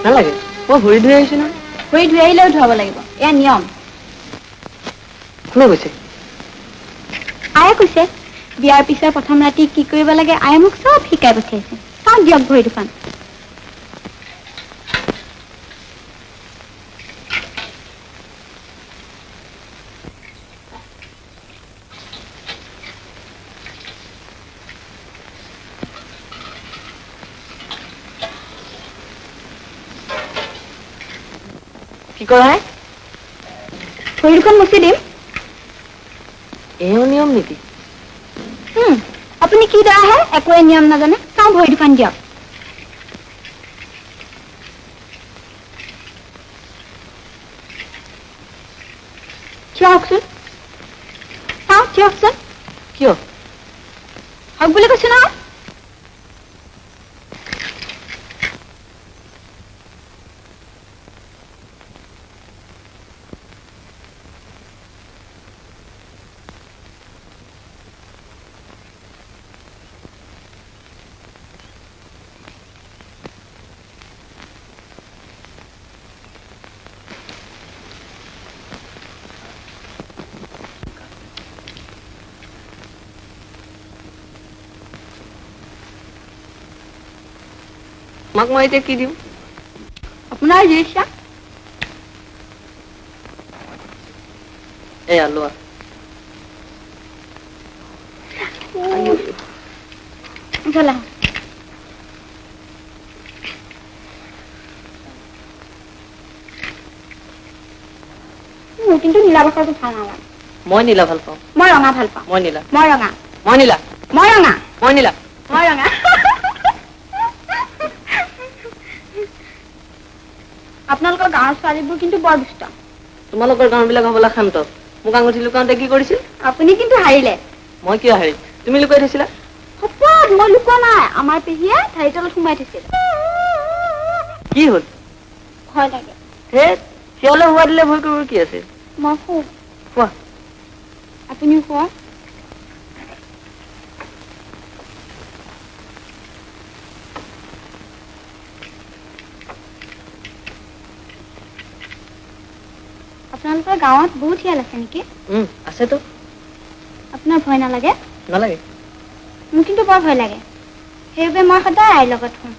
নালাগে মই ভৰি ধুই আহিছো না ভৰি ধুই আহিলেও ধুৱাব লাগিব এয়া নিয়ম কোনে কৈছে আয়ে কৈছে বিয়াৰ পিছৰ প্ৰথম ৰাতি কি কৰিব লাগে আয়ে মোক চব শিকাই পঠিয়াইছে চাওক দিয়ক ভৰি দুখন কি কৰা হে ভৰি দুখন মুচি দিম এও নিয়ম নেকি আপুনি কি দৰা হে একোৱে নিয়ম নাজানে চাওঁ ভৰি দুখন দিয়ক থিয়কচোন চাওঁ থিয়কচোন কিয় হওক বুলি কৈছো নহয় তোমাক মই এতিয়া কি দিম আপোনাৰ যি ইচ্ছা এয়া লোৱা চলা মোৰ কিন্তু নীলা বস্তাটো ভাল নালাগে মই নীলা ভাল পাওঁ মই ৰঙা ভাল পাওঁ মই নীলা মই ৰঙা মই নীলা মই ৰঙা মই নীলা মই ৰঙা আপোনালোকৰ গাঁৱৰ ছোৱালীবোৰ কিন্তু বৰ দুষ্ট তোমালোকৰ গাঁওবিলাক হ'বলা শান্ত মোক আঙুঠি লুকাওঁতে কি কৰিছিল আপুনি কিন্তু হাৰিলে মই কিয় হাৰিম তুমি লুকাই থৈছিলা সপোন মই লুকুৱা নাই আমাৰ পেহীয়ে ঠাৰি তলত সোমাই থৈছিল কি হ'ল ভয় লাগে হে শিয়ালে হোৱা দিলে ভয় কৰিব কি আছে মই শু কোৱা আপুনিও শুৱা আপোনালোকৰ গাঁৱত বহুত শিয়াল আছে নেকি আছেতো আপোনাৰ ভয় নালাগে নালাগে মোৰ কিন্তু বৰ ভয় লাগে সেইবাবে মই সদায় আইৰ লগত শুওঁ